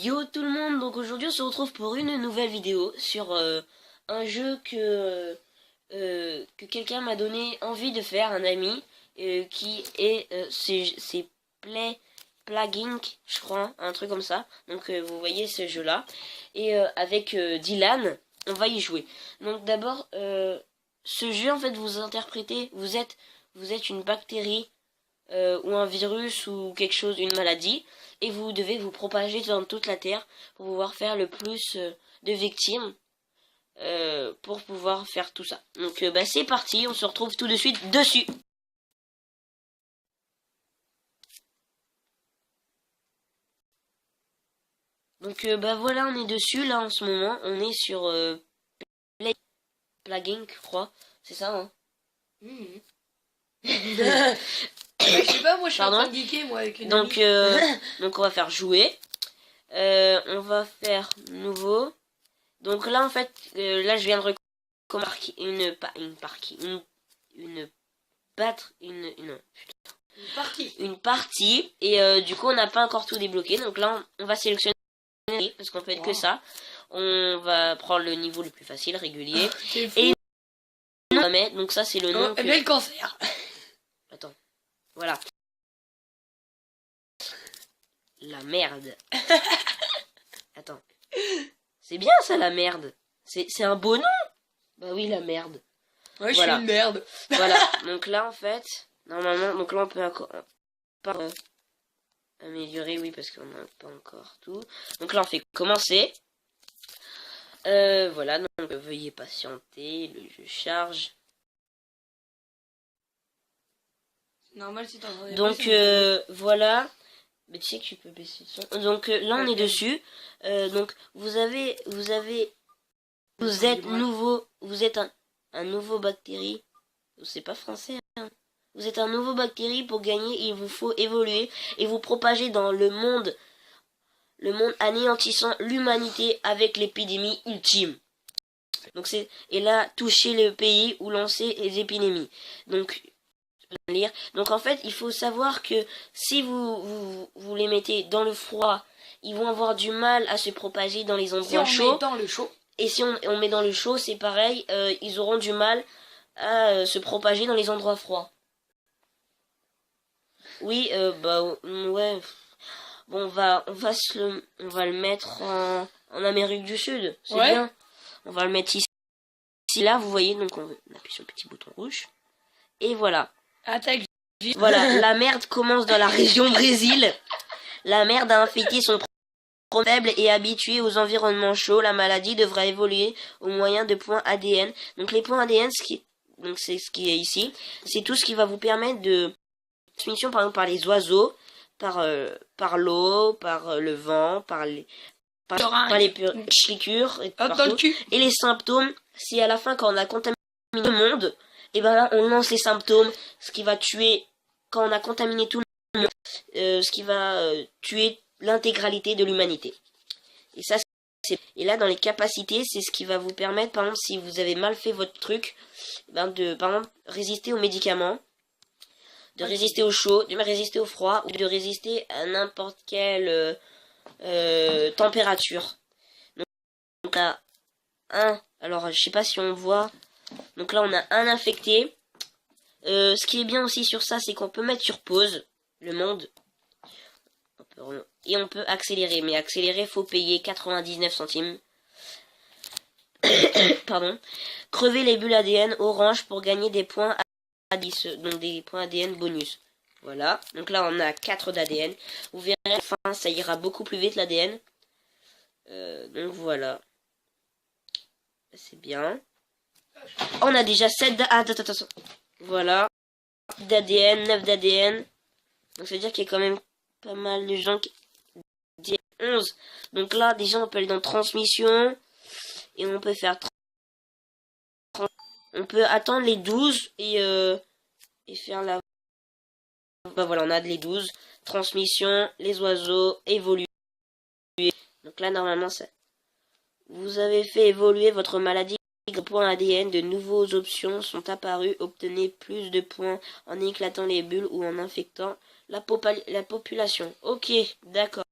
Yo tout le monde, donc aujourd'hui on se retrouve pour une nouvelle vidéo sur un jeu que quelqu'un m'a donné envie de faire, un ami, qui est c'est Plague Inc, je crois, un truc comme ça. Donc vous voyez ce jeu là, et avec Dylan, on va y jouer. Donc d'abord, ce jeu en fait vous interprétez, vous êtes une bactérie ou un virus ou quelque chose, une maladie, et vous devez vous propager dans toute la Terre pour pouvoir faire le plus de victimes pour pouvoir faire tout ça. Donc bah, c'est parti, on se retrouve tout de suite dessus. Donc bah voilà, on est dessus là en ce moment, on est sur Plague Inc, je crois, c'est ça hein. Je sais pas, moi je suis en Pardon. train de geeker moi avec une Donc, amie. donc on va faire jouer. On va faire nouveau. Donc là en fait, là je viens de remarquer une partie et du coup on n'a pas encore tout débloqué. Donc là on va sélectionner parce qu'on peut être que ça. On va prendre le niveau le plus facile, régulier. Et donc ça c'est le nom. Le cancer. Attends. Voilà. La merde. Attends. C'est bien ça la merde. C'est un beau nom. Bah oui la merde. Ouais, voilà. Je suis une merde. Voilà. Donc là en fait, normalement, donc là on peut encore pas améliorer, oui parce qu'on n'a pas encore tout. Donc là on fait commencer. Voilà, donc veuillez patienter, le jeu charge. Normal si t'en Donc voilà. Mais tu sais que tu peux baisser le son. Donc là on est dessus. Donc vous êtes nouveau, vous êtes un nouveau bactérie. C'est pas français. Hein. Vous êtes un nouveau bactérie. Pour gagner, il vous faut évoluer et vous propager dans le monde anéantissant l'humanité avec l'épidémie ultime. Donc et là toucher le pays ou lancer les épidémies. Donc en fait, il faut savoir que si vous les mettez dans le froid, ils vont avoir du mal à se propager dans les endroits chauds. Met dans le chaud. Et si on met dans le chaud, c'est pareil, ils auront du mal à se propager dans les endroits froids. Oui, bah ouais. Bon, on va le mettre en Amérique du Sud. C'est bien. On va le mettre ici. Là, vous voyez, donc on appuie sur le petit bouton rouge. Et voilà. Attaque. Voilà, la merde commence dans la région Brésil. La merde a infecté son faible et habitué aux environnements chauds. La maladie devra évoluer au moyen de points ADN. Donc les points ADN, c'est ce qui est ici. C'est tout ce qui va vous permettre de transmission, par exemple, par les oiseaux, par l'eau, par le vent, par les piqûres et partout. Et les symptômes, si à la fin, quand on a contaminé le monde, et ben là on lance les symptômes, ce qui va tuer, quand on a contaminé tout le monde, ce qui va tuer l'intégralité de l'humanité. Et ça et là dans les capacités, c'est ce qui va vous permettre, par exemple si vous avez mal fait votre truc, de par exemple résister aux médicaments, de résister au chaud, de résister au froid ou de résister à n'importe quelle température. Donc là alors je sais pas si on voit. Donc là on a un infecté. Ce qui est bien aussi sur ça, c'est qu'on peut mettre sur pause le monde. Et on peut accélérer. Mais accélérer, faut payer 99 centimes. Pardon. Crever les bulles ADN orange pour gagner des points ADN. Donc des points ADN bonus. Voilà. Donc là on a 4 d'ADN. Vous verrez, enfin ça ira beaucoup plus vite l'ADN. Donc voilà. C'est bien. On a déjà 7 d'ADN. Attends. Voilà. d'ADN, 9 d'ADN. Donc ça veut dire qu'il y a quand même pas mal de gens qui... 11. Donc là, déjà, on peut aller dans transmission. Et on peut faire... On peut attendre les 12 et faire la... Bah voilà, on a les 12. Transmission, les oiseaux, évoluer. Donc là, normalement, ça... Vous avez fait évoluer votre maladie. Points ADN, de nouvelles options sont apparues. Obtenez plus de points en éclatant les bulles ou en infectant la population. Ok, d'accord.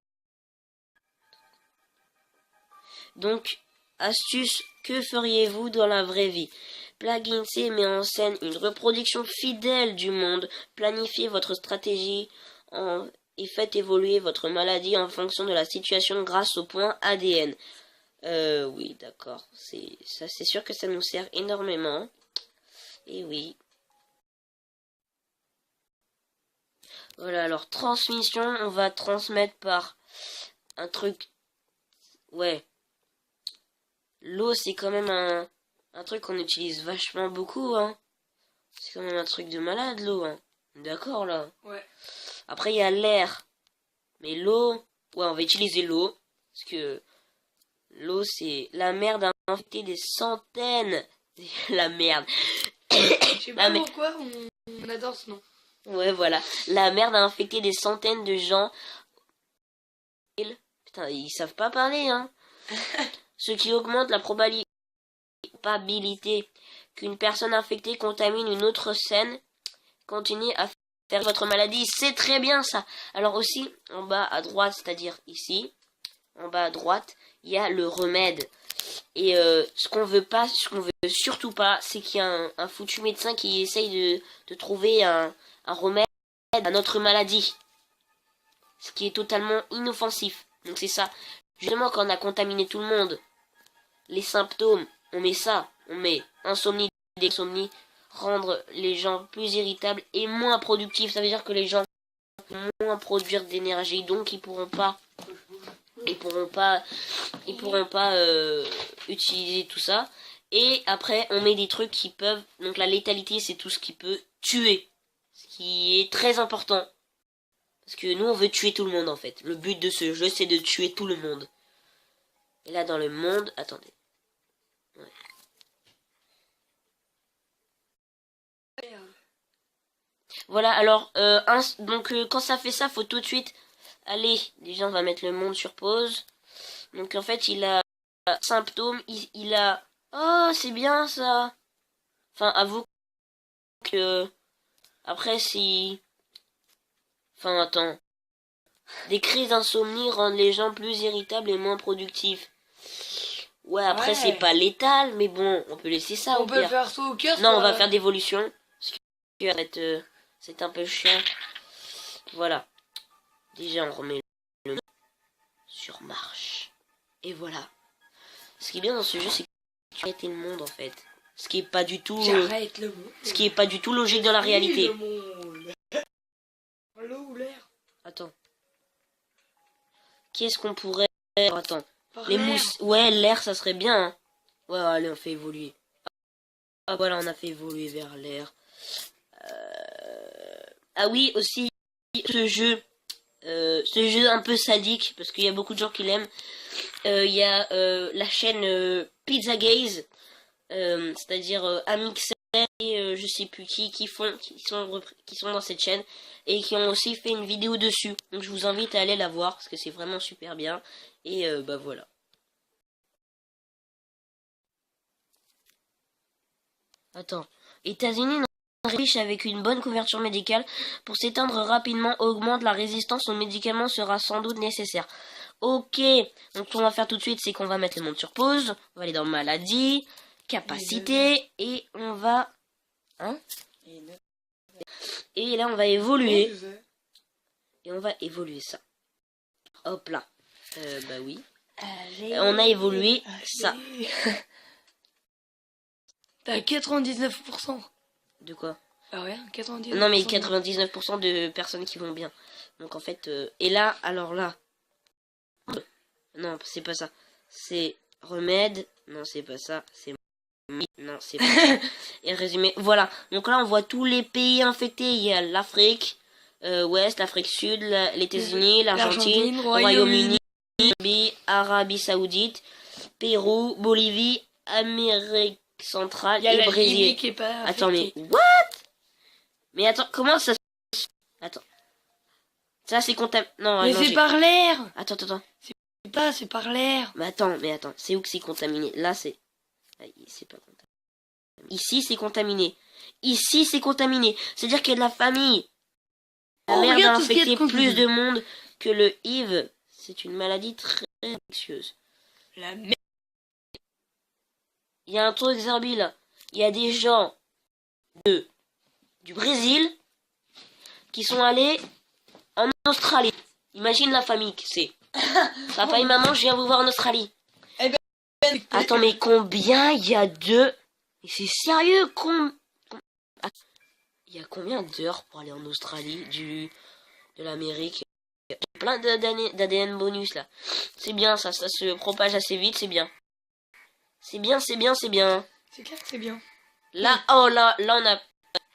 Donc, astuce, que feriez-vous dans la vraie vie? Plague Inc. met en scène une reproduction fidèle du monde. Planifiez votre stratégie et faites évoluer votre maladie en fonction de la situation grâce au point ADN. Oui, d'accord. C'est sûr que ça nous sert énormément. Et oui. Voilà, alors transmission, on va transmettre par un truc. Ouais. L'eau, c'est quand même un truc qu'on utilise vachement beaucoup, hein. C'est quand même un truc de malade, l'eau, hein. D'accord, là. Ouais. Après, il y a l'air. Mais l'eau, ouais, on va utiliser l'eau. Parce que l'eau, c'est la merde a infecté des centaines. La merde. Je sais pas pourquoi on adore ce nom. Ouais, voilà. La merde a infecté des centaines de gens. Putain, ils savent pas parler, hein. Ce qui augmente la probabilité qu'une personne infectée contamine une autre scène. Continuez à faire votre maladie. C'est très bien, ça. Alors aussi, en bas à droite, c'est-à-dire ici, en bas à droite, il y a le remède. Et ce qu'on veut surtout pas, c'est qu'il y a un foutu médecin qui essaye de trouver un remède à notre maladie. Ce qui est totalement inoffensif. Donc c'est ça. Justement, quand on a contaminé tout le monde, les symptômes, on met ça. On met insomnie, dexomnie, rendre les gens plus irritables et moins productifs. Ça veut dire que les gens vont moins produire d'énergie, donc ils pourront pas utiliser tout ça. Et après, on met des trucs qui peuvent... Donc la létalité, c'est tout ce qui peut tuer. Ce qui est très important. Parce que nous, on veut tuer tout le monde, en fait. Le but de ce jeu, c'est de tuer tout le monde. Et là, dans le monde... Attendez. Ouais. Voilà, alors, quand ça fait ça, faut tout de suite... Allez, déjà, on va mettre le monde sur pause. Donc, en fait, il a... Symptômes, il a... Oh, c'est bien, ça. Enfin, avoue que... Après, si... Enfin, attends. Des crises d'insomnie rendent les gens plus irritables et moins productifs. Ouais, après, c'est pas létal, mais bon, on peut laisser ça on au peut pire. faire ça au cœur. Non, on va faire d'évolution. Parce que c'est un peu chiant. Voilà. Déjà, on remet le sur marche. Et voilà. Ce qui est bien dans ce jeu, c'est que tu arrêtes le monde, en fait. Ce qui est pas du tout... J'arrête le monde. Ce qui est pas du tout logique dans la réalité. Le monde. L'eau ou l'air? Attends. Qu'est-ce qu'on pourrait... Attends. Par Les l'air. mousses... Ouais, l'air, ça serait bien, hein. Ouais, allez, on fait évoluer. Ah, voilà, on a fait évoluer vers l'air. Ah oui, aussi, ce jeu un peu sadique, parce qu'il y a beaucoup de gens qui l'aiment. Il y a la chaîne Pizza Gaze, c'est-à-dire Amixem et je sais plus qui sont dans cette chaîne et qui ont aussi fait une vidéo dessus. Donc je vous invite à aller la voir parce que c'est vraiment super bien. Et bah voilà. Attends. États-Unis riche avec une bonne couverture médicale pour s'éteindre rapidement augmente la résistance aux médicaments sera sans doute nécessaire. Ok, donc ce qu'on va faire tout de suite, c'est qu'on va mettre le monde sur pause, on va aller dans maladie, capacité, et on va... Hein? Et là, on va évoluer. Et on va évoluer ça. Hop là. Bah oui. On a évolué ça. T'as 99%. De quoi? Ah ouais, 99%. Non mais 99% de personnes qui vont bien. Donc en fait... Et là, alors là... Non, c'est pas ça. C'est remède. Non, c'est pas ça. C'est... Non, c'est pas ça. Et résumé, voilà. Donc là, on voit tous les pays infectés. Il y a l'Afrique Ouest, l'Afrique Sud, les États-Unis, l'Argentine, le Royaume-Uni, Arabie Saoudite, Pérou, Bolivie, Amérique centrale et Brésil. Qui est pas attends, mais what? Mais attends, comment ça? Attends. Ça, c'est comptable. Non, mais non, c'est par l'air. Attends. C'est par l'air. Mais attends. C'est où que c'est contaminé? Là, c'est... C'est pas contaminé. Ici, c'est contaminé. Ici, c'est contaminé. C'est-à-dire qu'il y a de la famille. La merde a infecté plus de monde que le HIV. C'est une maladie très infectieuse. La merde il y a un truc Zerbi là. Il y a des gens du Brésil qui sont allés en Australie. Imagine la famille que c'est. Papa et maman, je viens vous voir en Australie. Eh ben, attends, mais combien il y a de... Mais c'est sérieux, il y a combien d'heures pour aller en Australie de l'Amérique? Il y a plein d'ADN bonus là. C'est bien ça se propage assez vite, c'est bien. C'est bien. C'est clair que c'est bien. Là, oh là on a...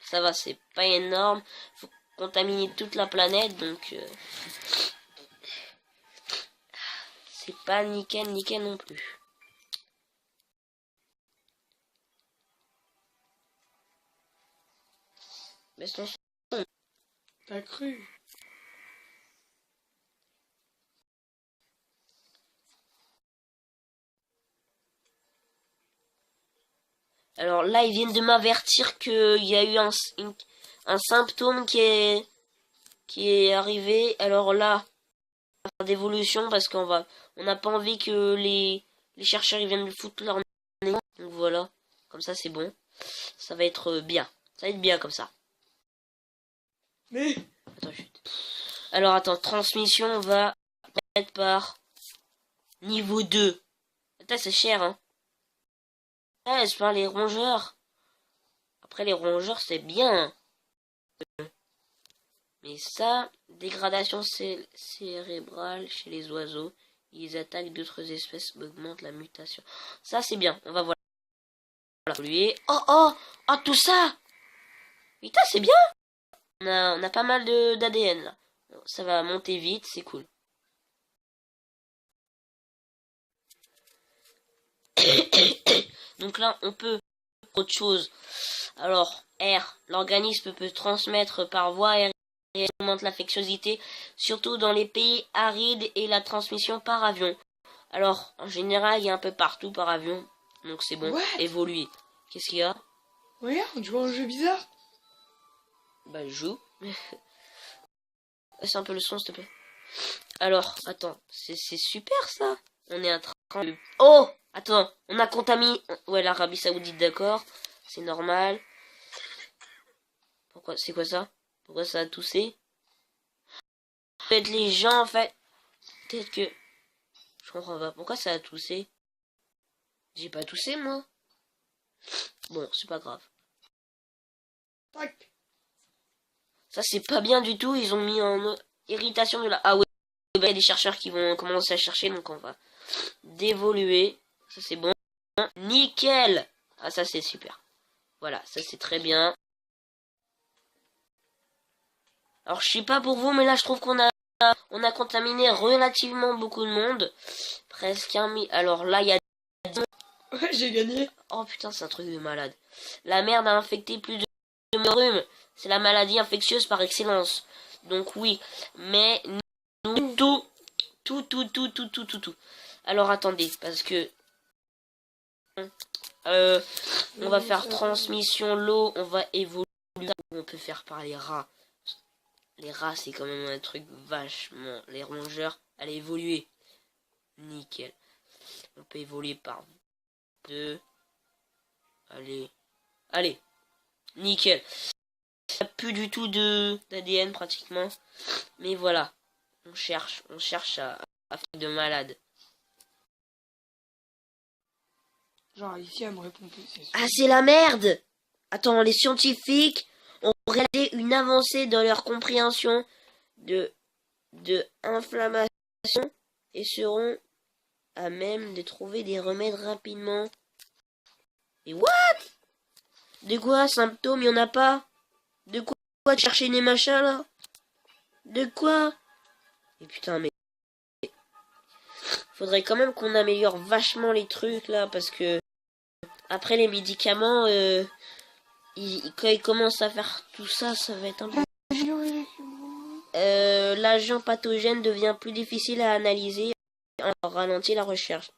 Ça va, c'est pas énorme. Faut contaminer toute la planète, donc... C'est pas nickel non plus. Baisse ton son. T'as cru? Alors là, ils viennent de m'avertir qu'il y a eu un symptôme qui est arrivé. Alors là, on va faire d'évolution parce qu'on n'a pas envie que les chercheurs ils viennent foutre leur nez. Donc voilà, comme ça c'est bon. Ça va être bien. Ça va être bien comme ça. Mais... Attends, chut. Alors attends, transmission, on va mettre par niveau 2. Attends, c'est cher, hein. Ouais, c'est pas les rongeurs. Après, les rongeurs, c'est bien. Mais ça, dégradation cérébrale chez les oiseaux. Ils attaquent d'autres espèces, augmentent la mutation. Ça, c'est bien. On va voir. Oh, tout ça. Putain, c'est bien. On a pas mal d'ADN, là. Ça va monter vite, c'est cool. Donc là, on peut autre chose. Alors, R, l'organisme peut transmettre par voie aérienne et augmente l'infectiosité, surtout dans les pays arides et la transmission par avion. Alors, en général, il y a un peu partout par avion. Donc c'est bon. What? Évoluer. Qu'est-ce qu'il y a? Regarde, tu vois un jeu bizarre. Bah, je joue. C'est un peu le son, s'il te plaît. Alors, attends, c'est super ça. On est en train de... Oh! Attends, on a contaminé... Ouais, l'Arabie Saoudite, d'accord. C'est normal. Pourquoi? C'est quoi ça? Pourquoi ça a toussé? Peut-être les gens, en fait... Peut-être que... Je comprends pas. Pourquoi ça a toussé? J'ai pas toussé, moi. Bon, c'est pas grave. Tac. Ça, c'est pas bien du tout. Ils ont mis en irritation de la... Ah ouais, il y a des chercheurs qui vont commencer à chercher, donc on va d'évoluer. Ça, c'est bon. Nickel! Ah, ça, c'est super. Voilà, ça, c'est très bien. Alors, je sais pas pour vous, mais là, je trouve qu'on a contaminé relativement beaucoup de monde. Presque 1 000. Alors là, il y a... Ouais, j'ai gagné. Oh putain, c'est un truc de malade. La merde a infecté plus de rhume. C'est la maladie infectieuse par excellence. Donc oui, mais nous, tout. Alors attendez, parce que... on va faire transmission l'eau, on va évoluer. On peut faire par les rats. Les rats, c'est quand même un truc vachement... Les rongeurs, allez évoluer. Nickel. On peut évoluer par 2. Allez. Nickel. Il n'y a plus du tout d'ADN pratiquement. Mais voilà. On cherche à faire de malade. Genre ici, elle me répond plus, c'est sûr. Ah, c'est la merde! Attends, les scientifiques ont réalisé une avancée dans leur compréhension de inflammation et seront à même de trouver des remèdes rapidement. Et what? De quoi? Symptômes, il n'y en a pas? De quoi chercher des machins là? De quoi? Et putain, mais... Faudrait quand même qu'on améliore vachement les trucs là, parce que... Après les médicaments, quand ils commencent à faire tout ça, ça va être un peu... L'agent pathogène devient plus difficile à analyser, en ralentit la recherche.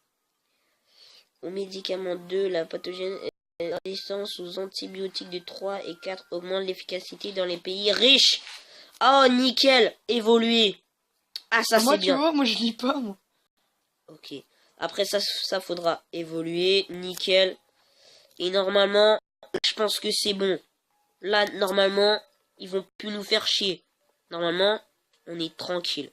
Au médicament 2, la pathogène résistance aux antibiotiques de 3 et 4 augmente l'efficacité dans les pays riches. Oh, nickel! Évoluer. Ah, ça c'est bien. Moi, tu vois, moi je lis pas, moi. Ok. Après ça faudra évoluer. Nickel. Et normalement, je pense que c'est bon. Là, normalement, ils vont plus nous faire chier. Normalement, on est tranquille.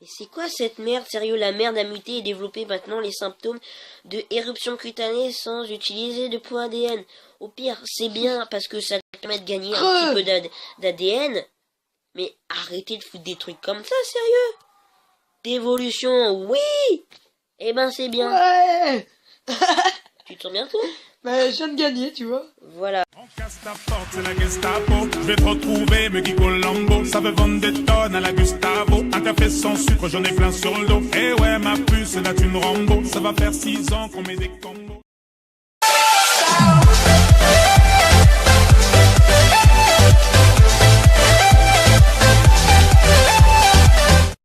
Et c'est quoi cette merde? Sérieux, la merde a muté et développé maintenant les symptômes de éruption cutanée sans utiliser de poids ADN. Au pire, c'est bien parce que ça permet de gagner un petit peu d'ADN. Mais arrêtez de foutre des trucs comme ça, sérieux? D'évolution, oui! Eh ben, c'est bien. Ouais. Tu te sens bien, toi? Bah, je viens de gagner, tu vois. Voilà. On casse ta porte, c'est la Gestapo. Je vais te retrouver, me Guy Colombo. Ça veut vendre des tonnes à la Gustavo. Un café sans sucre, j'en ai plein sur le dos. Eh ouais, ma puce, là tu me Rambo. Ça va faire 6 ans qu'on met des combos.